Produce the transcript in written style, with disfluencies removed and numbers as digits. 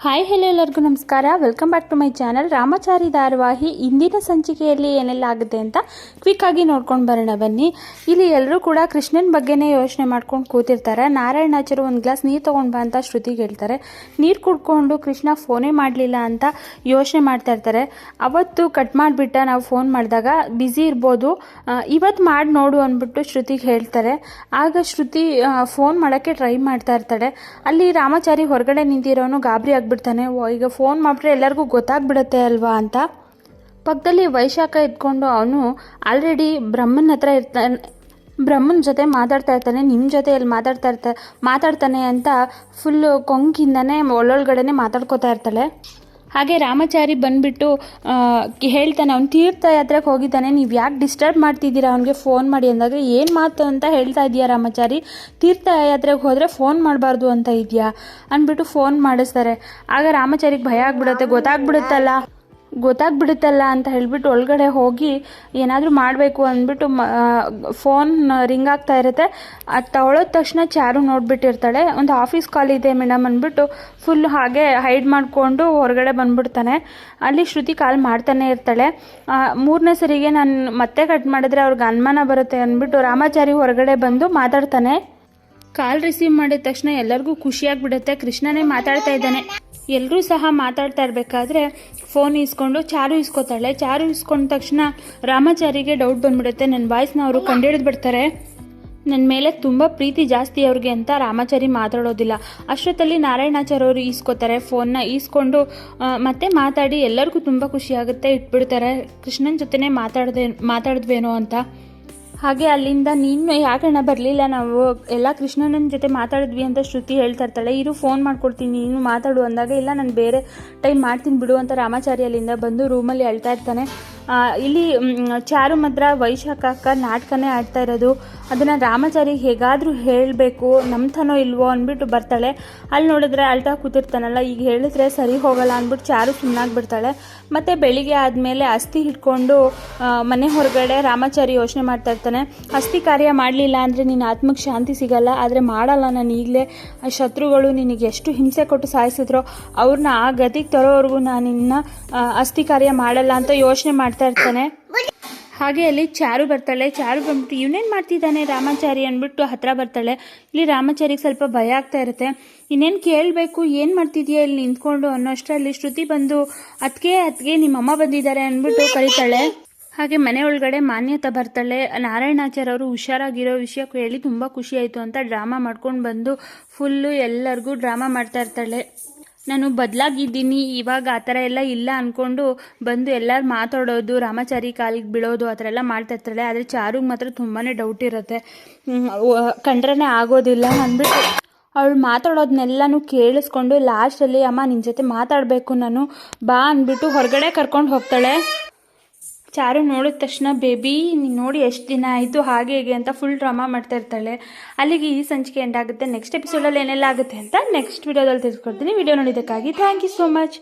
Hi hello ಎಲ್ಲರಿಗೂ ನಮಸ್ಕಾರ. Welcome back to my channel. Ramachari ಧಾರಾವಾಹಿ ಇಂದಿನ ಸಂಚಿಕೆಯಲ್ಲಿ ಏನೆಲ್ಲ ಆಗುತ್ತೆ ಅಂತ ಕ್ವಿಕ್ಕಾಗಿ ನೋಡ್ಕೊಂಡು ಬರೋಣ ಬನ್ನಿ. ಇಲ್ಲಿ ಎಲ್ಲರೂ ಕೂಡ ಕೃಷ್ಣನ ಬಗ್ಗೆನೇ ಯೋಚನೆ ಮಾಡ್ಕೊಂಡು ಕೂತಿರ್ತಾರೆ. ನಾರಾಯಣಾಚಾರ್ಯ ಒಂದು ಗ್ಲಾಸ್ ನೀರು ತೊಗೊಂಡು ಬಾ ಅಂತ ಶ್ರುತಿಗೆ ಹೇಳ್ತಾರೆ. ನೀರು ಕುಡ್ಕೊಂಡು ಕೃಷ್ಣ ಫೋನೇ ಮಾಡಲಿಲ್ಲ ಅಂತ ಯೋಚನೆ ಮಾಡ್ತಾ ಇರ್ತಾರೆ. ಅವತ್ತು ಕಟ್ ಮಾಡಿಬಿಟ್ಟ, ನಾವು ಫೋನ್ ಮಾಡಿದಾಗ ಬ್ಯುಸಿ ಇರ್ಬೋದು, ಇವತ್ತು ಮಾಡಿ ನೋಡು ಅಂದ್ಬಿಟ್ಟು ಶ್ರುತಿಗೆ ಹೇಳ್ತಾರೆ. ಆಗ ಶ್ರುತಿ ಫೋನ್ ಮಾಡೋಕ್ಕೆ ಟ್ರೈ ಮಾಡ್ತಾ ಇರ್ತಾಳೆ. ಅಲ್ಲಿ ರಾಮಾಚಾರಿ ಹೊರಗಡೆ ನಿಂತಿರೋನು ಗಾಬರಿ ಬಿಡ್ತಾನೆ. ಈಗ ಫೋನ್ ಮಾಡಿದ್ರೆ ಎಲ್ಲರಿಗೂ ಗೊತ್ತಾಗ್ಬಿಡುತ್ತೆ ಅಲ್ವಾ ಅಂತ. ಪಕ್ಕದಲ್ಲಿ ವೈಶಾಖ ಇದ್ಕೊಂಡು ಅವನು ಆಲ್ರೆಡಿ ಬ್ರಹ್ಮನ ಹತ್ರ ಇರ್ತಾನೆ, ಬ್ರಹ್ಮನ ಜೊತೆ ಮಾತಾಡ್ತಾ ಇರ್ತಾನೆ. ನಿಮ್ಮ ಜೊತೆ ಎಲ್ಲಿ ಮಾತಾಡ್ತಾನೆ ಅಂತ ಫುಲ್ಲು ಕೊಂಕಿಂದನೇ ಒಳ್ಳೊಳಗಡೆನೆ ಮಾತಾಡ್ಕೋತಾ ಇರ್ತಾಳೆ. ಹಾಗೆ ರಾಮಾಚಾರಿ ಬಂದುಬಿಟ್ಟು ಹೇಳ್ತಾನೆ, ಅವ್ನು ತೀರ್ಥಯಾತ್ರೆಗೆ ಹೋಗಿದ್ದಾನೆ, ನೀವು ಯಾಕೆ ಡಿಸ್ಟರ್ಬ್ ಮಾಡ್ತಿದ್ದೀರಾ ಅವನಿಗೆ ಫೋನ್ ಮಾಡಿ ಅಂದಾಗ, ಏನು ಮಾತು ಅಂತ ಹೇಳ್ತಾ ಇದೆಯಾ ರಾಮಾಚಾರಿ, ತೀರ್ಥಯಾತ್ರೆಗೆ ಹೋದರೆ ಫೋನ್ ಮಾಡಬಾರ್ದು ಅಂತ ಇದೆಯಾ ಅಂದ್ಬಿಟ್ಟು ಫೋನ್ ಮಾಡಿಸ್ತಾರೆ. ಆಗ ರಾಮಾಚಾರಿಗೆ ಭಯ ಆಗ್ಬಿಡುತ್ತೆ, ಗೊತ್ತಾಗ್ಬಿಡುತ್ತಲ್ಲ ಅಂತ ಹೇಳಿಬಿಟ್ಟು ಒಳಗಡೆ ಹೋಗಿ ಏನಾದರೂ ಮಾಡಬೇಕು ಅಂದ್ಬಿಟ್ಟು ಫೋನ್ ರಿಂಗ್ ಆಗ್ತಾ ಇರುತ್ತೆ. ಅದು ತಗೊಳ್ಳೋದ ತಕ್ಷಣ ಚಾರು ನೋಡಿಬಿಟ್ಟಿರ್ತಾಳೆ. ಒಂದು ಆಫೀಸ್ ಕಾಲ್ ಇದೆ ಮೇಡಮ್ ಅಂದ್ಬಿಟ್ಟು ಫುಲ್ ಹಾಗೆ ಹೈಡ್ ಮಾಡಿಕೊಂಡು ಹೊರಗಡೆ ಬಂದ್ಬಿಡ್ತಾನೆ. ಅಲ್ಲಿ ಶ್ರುತಿ ಕಾಲ್ ಮಾಡ್ತಾನೆ ಇರ್ತಾಳೆ. ಮೂರನೇ ಸರಿಗೆ ನಾನು ಮತ್ತೆ ಕಟ್ ಮಾಡಿದ್ರೆ ಅವ್ರಿಗೆ ಅನುಮಾನ ಬರುತ್ತೆ ಅಂದ್ಬಿಟ್ಟು ರಾಮಾಚಾರಿ ಹೊರಗಡೆ ಬಂದು ಮಾತಾಡ್ತಾನೆ. ಕಾಲ್ ರಿಸೀವ್ ಮಾಡಿದ ತಕ್ಷಣ ಎಲ್ಲರಿಗೂ ಖುಷಿಯಾಗಿಬಿಡುತ್ತೆ, ಕೃಷ್ಣನೇ ಮಾತಾಡ್ತಾ ಇದ್ದಾನೆ. ಎಲ್ಲರೂ ಸಹ ಮಾತಾಡ್ತಾ ಇರಬೇಕಾದ್ರೆ ಫೋನ್ ಇಸ್ಕೊಂಡು ಚಾರು ಇಸ್ಕೊತಾಳೆ. ಚಾರು ಇಸ್ಕೊಂಡ ತಕ್ಷಣ ರಾಮಾಚಾರಿಗೆ ಡೌಟ್ ಬಂದ್ಬಿಡುತ್ತೆ, ನನ್ನ ವಾಯ್ಸ್ನ ಅವರು ಕಂಡುಹಿಡಿದು ಬಿಡ್ತಾರೆ, ನನ್ನ ಮೇಲೆ ತುಂಬ ಪ್ರೀತಿ ಜಾಸ್ತಿ ಅವ್ರಿಗೆ ಅಂತ ರಾಮಾಚಾರಿ ಮಾತಾಡೋದಿಲ್ಲ. ಅಷ್ಟೊತ್ತಲ್ಲಿ ನಾರಾಯಣಾಚಾರ್ಯ ಅವರು ಈಸ್ಕೊತಾರೆ. ಫೋನ್ನ ಈಸ್ಕೊಂಡು ಮತ್ತೆ ಮಾತಾಡಿ ಎಲ್ಲರಿಗೂ ತುಂಬ ಖುಷಿಯಾಗುತ್ತೆ, ಇಟ್ಬಿಡ್ತಾರೆ. ಕೃಷ್ಣನ ಜೊತೆನೇ ಮಾತಾಡಿದ್ವೇನೋ ಅಂತ. ಹಾಗೆ ಅಲ್ಲಿಂದ ನೀನು ಯಾಕಣ್ಣ ಬರಲಿಲ್ಲ, ನಾವು ಎಲ್ಲ ಕೃಷ್ಣನ ಜೊತೆ ಮಾತಾಡಿದ್ವಿ ಅಂತ ಶ್ರುತಿ ಹೇಳ್ತಾ ಇರ್ತಾಳೆ. ಇರು ಫೋನ್ ಮಾಡ್ಕೊಡ್ತೀನಿ ನೀನು ಮಾತಾಡು ಅಂದಾಗ, ಇಲ್ಲ ನಾನು ಬೇರೆ ಟೈಮ್ ಮಾಡ್ತೀನಿ ಬಿಡು ಅಂತ ರಾಮಾಚಾರಿ ಅಲ್ಲಿಂದ ಬಂದು ರೂಮಲ್ಲಿ ಹೇಳ್ತಾ ಇರ್ತಾನೆ. ಇಲ್ಲಿ ಚಾರು ಮಾತ್ರ ವೈಶಾಖ ಅಕ್ಕ ನಾಟಕನೇ ಆಡ್ತಾ ಇರೋದು, ಅದನ್ನು ರಾಮಾಚಾರಿಗೆ ಹೇಗಾದರೂ ಹೇಳಬೇಕು, ನಂಬ್ತಾನೋ ಇಲ್ವೋ ಅಂದ್ಬಿಟ್ಟು ಬರ್ತಾಳೆ. ಅಲ್ಲಿ ನೋಡಿದ್ರೆ ಅಳ್ತಾ ಕೂತಿರ್ತಾನಲ್ಲ, ಈಗ ಹೇಳಿದ್ರೆ ಸರಿ ಹೋಗಲ್ಲ ಅಂದ್ಬಿಟ್ಟು ಚಾರು ಸುಮ್ಮನಾಗ್ಬಿಡ್ತಾಳೆ. ಮತ್ತು ಬೆಳಿಗ್ಗೆ ಆದಮೇಲೆ ಅಸ್ಥಿ ಹಿಡ್ಕೊಂಡು ಮನೆ ಹೊರಗಡೆ ರಾಮಾಚಾರಿ ಯೋಚನೆ ಮಾಡ್ತಾ ಇರ್ತಾನೆ. ಅಸ್ಥಿ ಕಾರ್ಯ ಮಾಡಲಿಲ್ಲ ಅಂದರೆ ನಿನ್ನ ಆತ್ಮಕ್ಕೆ ಶಾಂತಿ ಸಿಗಲ್ಲ, ಆದರೆ ಮಾಡಲ್ಲ ನಾನು ಈಗಲೇ. ಆ ಶತ್ರುಗಳು ನಿನಗೆ ಎಷ್ಟು ಹಿಂಸೆ ಕೊಟ್ಟು ಸಾಯಿಸಿದ್ರೋ ಅವ್ರನ್ನ ಆ ಗತಿಗೆ ತರೋವರೆಗೂ ನಾನು ಇನ್ನು ಅಸ್ಥಿ ಕಾರ್ಯ ಮಾಡಲ್ಲ ಅಂತ ಯೋಚನೆ ಮಾಡ್ತಾ ಇರ್ತಾನೆ. ಹಾಗೆ ಅಲ್ಲಿ ಚಾರು ಬರ್ತಾಳೆ. ಚಾರು ಬಂದ್ಬಿಟ್ಟು ಇವನೇನು ಮಾಡ್ತಿದ್ದಾನೆ ರಾಮಾಚಾರಿ ಅಂದ್ಬಿಟ್ಟು ಹತ್ರ ಬರ್ತಾಳೆ. ಇಲ್ಲಿ ರಾಮಾಚಾರಿಗೆ ಸ್ವಲ್ಪ ಭಯ ಆಗ್ತಾ ಇರುತ್ತೆ. ಇನ್ನೇನು ಕೇಳಬೇಕು, ಏನು ಮಾಡ್ತಿದ್ಯಾ ಇಲ್ಲಿ ನಿಂತ್ಕೊಂಡು ಅನ್ನೋ ಅಷ್ಟರಲ್ಲಿ ಶ್ರುತಿ ಬಂದು ಅತ್ತಿಗೆ ನಿಮ್ಮಮ್ಮ ಬಂದಿದ್ದಾರೆ ಅಂದ್ಬಿಟ್ಟು ಕರೀತಾಳೆ. ಹಾಗೆ ಮನೆ ಒಳಗಡೆ ಮಾನ್ಯತಾ ಬರ್ತಾಳೆ. ನಾರಾಯಣಾಚಾರ್ಯ ಅವರು ಹುಷಾರಾಗಿರೋ ವಿಷಯ ಕೇಳಿ ತುಂಬ ಖುಷಿ ಆಯಿತು ಅಂತ ಡ್ರಾಮಾ ಮಾಡ್ಕೊಂಡು ಬಂದು ಫುಲ್ಲು ಎಲ್ಲರಿಗೂ ಡ್ರಾಮಾ ಮಾಡ್ತಾ ಇರ್ತಾಳೆ. ನಾನು ಬದಲಾಗಿದ್ದೀನಿ, ಇವಾಗ ಆ ಥರ ಎಲ್ಲ ಇಲ್ಲ ಅಂದ್ಕೊಂಡು ಬಂದು ಎಲ್ಲರೂ ಮಾತಾಡೋದು, ರಾಮಾಚಾರಿ ಕಾಲಿಗೆ ಬೀಳೋದು ಆ ಥರ ಎಲ್ಲ ಮಾಡ್ತಾ ಇರ್ತಾಳೆ. ಆದರೆ ಚಾರುಗೆ ಮಾತ್ರ ತುಂಬಾ ಡೌಟ್ ಇರುತ್ತೆ, ಕಂಡ್ರೇ ಆಗೋದಿಲ್ಲ ಅಂದ್ಬಿಟ್ಟು ಅವಳು ಮಾತಾಡೋದನ್ನೆಲ್ಲನೂ ಕೇಳಿಸ್ಕೊಂಡು ಲಾಸ್ಟಲ್ಲಿ ಅಮ್ಮ ನಿನ್ನ ಜೊತೆ ಮಾತಾಡಬೇಕು ನಾನು ಬಾ ಅಂದ್ಬಿಟ್ಟು ಹೊರಗಡೆ ಕರ್ಕೊಂಡು ಹೋಗ್ತಾಳೆ. ಚಾರು ನೋಡಿದ ತಕ್ಷಣ ಬೇಬಿ ನೀನು ನೋಡಿ ಎಷ್ಟು ದಿನ ಆಯಿತು ಹಾಗೆ ಹೇಗೆ ಅಂತ ಫುಲ್ ಡ್ರಾಮಾ ಮಾಡ್ತಾ ಇರ್ತಾಳೆ. ಅಲ್ಲಿಗೆ ಈ ಸಂಚಿಕೆ ಎಂಡ್ ಆಗುತ್ತೆ. ನೆಕ್ಸ್ಟ್ ಎಪಿಸೋಡಲ್ಲಿ ಏನೆಲ್ಲ ಆಗುತ್ತೆ ಅಂತ ನೆಕ್ಸ್ಟ್ ವಿಡಿಯೋದಲ್ಲಿ ತಿಳಿಸ್ಕೊಡ್ತೀನಿ. ವಿಡಿಯೋ ನೋಡಿದ್ದಕ್ಕಾಗಿ ಥ್ಯಾಂಕ್ ಯು ಸೋ ಮಚ್.